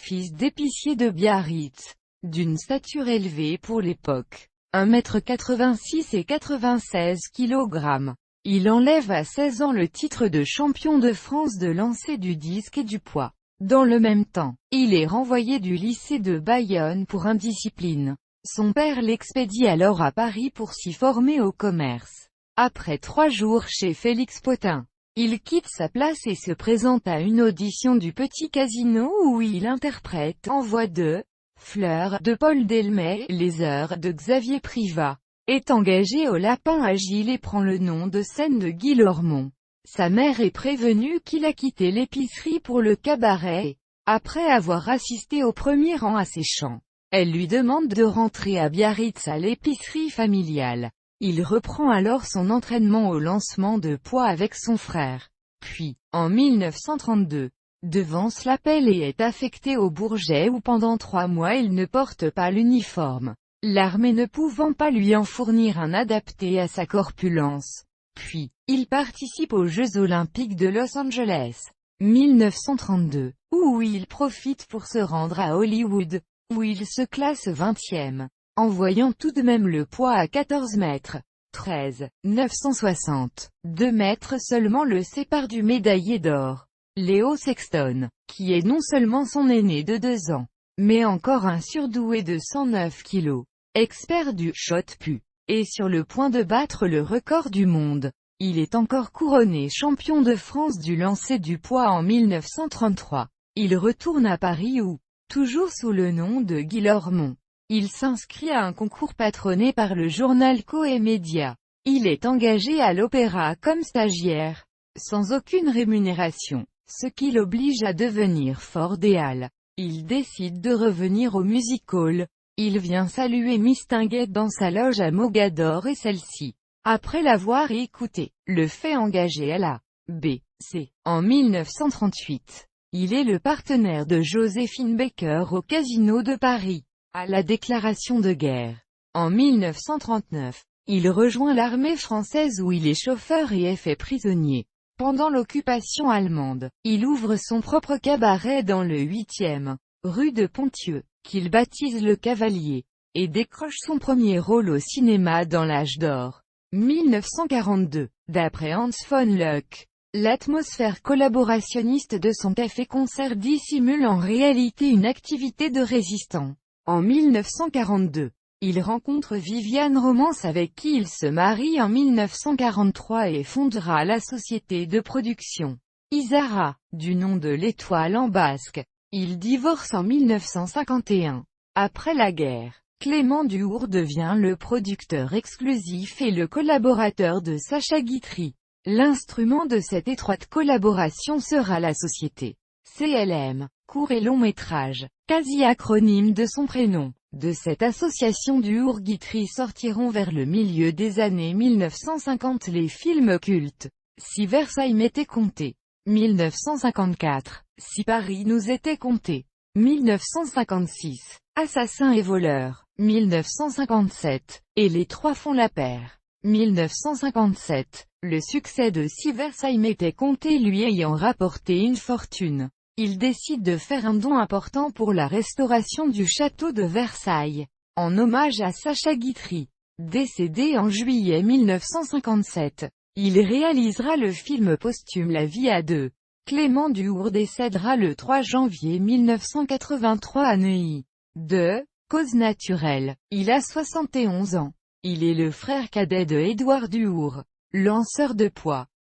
fils d'épicier de Biarritz, d'une stature élevée pour l'époque, 1,86 m et 96 kg. Il enlève à 16 ans le titre de champion de France de lancer du disque et du poids. Dans le même temps, il est renvoyé du lycée de Bayonne pour indiscipline. Son père l'expédie alors à Paris pour s'y former au commerce. Après 3 jours chez Félix Potin, il quitte sa place et se présente à une audition du Petit Casino où il interprète En voix de Fleurs de Paul Delmet, Les heures de Xavier Privat. Est engagé au Lapin Agile et prend le nom de scène de Guy Lormont. Sa mère est prévenue qu'il a quitté l'épicerie pour le cabaret et, après avoir assisté au premier rang à ses chants, elle lui demande de rentrer à Biarritz à l'épicerie familiale. Il reprend alors son entraînement au lancement de poids avec son frère. Puis, en 1932, devance l'appel et est affecté au Bourget où pendant 3 mois il ne porte pas l'uniforme, l'armée ne pouvant pas lui en fournir un adapté à sa corpulence. Puis, il participe aux Jeux Olympiques de Los Angeles, 1932, où il profite pour se rendre à Hollywood, où il se classe 20e, en voyant tout de même le poids à 14 mètres. 13, 960. 2 mètres seulement le séparent du médaillé d'or, Léo Sexton, qui est non seulement son aîné de 2 ans, mais encore un surdoué de 109 kg, expert du shot-put, et sur le point de battre le record du monde. Il est encore couronné champion de France du lancer du poids en 1933. Il retourne à Paris où, toujours sous le nom de Guy Lormont, il s'inscrit à un concours patronné par le journal Coé-Média. Il est engagé à l'opéra comme stagiaire, sans aucune rémunération, ce qui l'oblige à devenir fort des Halles. Il décide de revenir au music-hall. Il vient saluer Miss Tinguette dans sa loge à Mogador et celle-ci, après l'avoir écouté, le fait engager à la B.C. En 1938, il est le partenaire de Joséphine Baker au Casino de Paris. À la déclaration de guerre, en 1939, il rejoint l'armée française où il est chauffeur et est fait prisonnier. Pendant l'occupation allemande, il ouvre son propre cabaret dans le 8e, rue de Pontieux, qu'il baptise Le Cavalier, et décroche son premier rôle au cinéma dans l'âge d'or. 1942, d'après Hans von Luck, l'atmosphère collaborationniste de son café-concert dissimule en réalité une activité de résistant. En 1942, il rencontre Viviane Romance avec qui il se marie en 1943 et fondera la société de production Isara, du nom de l'étoile en basque. Il divorce en 1951. Après la guerre, Clément Duhour devient le producteur exclusif et le collaborateur de Sacha Guitry. L'instrument de cette étroite collaboration sera la société CLM, court et long métrage, quasi-acronyme de son prénom. De cette association Duhour-Guitry sortiront vers le milieu des années 1950 les films cultes. Si Versailles m'était compté. 1954. Si Paris nous était compté. 1956. Assassins et voleurs. 1957. Et les trois font la paire. 1957. Le succès de Si Versailles m'était compté lui ayant rapporté une fortune. Il décide de faire un don important pour la restauration du château de Versailles, en hommage à Sacha Guitry. Décédé en juillet 1957, il réalisera le film posthume La vie à deux. Clément Duhour décédera le 3 janvier 1983 à Neuilly. De cause naturelle, il a 71 ans. Il est le frère cadet de Édouard Duhour, lanceur de poids.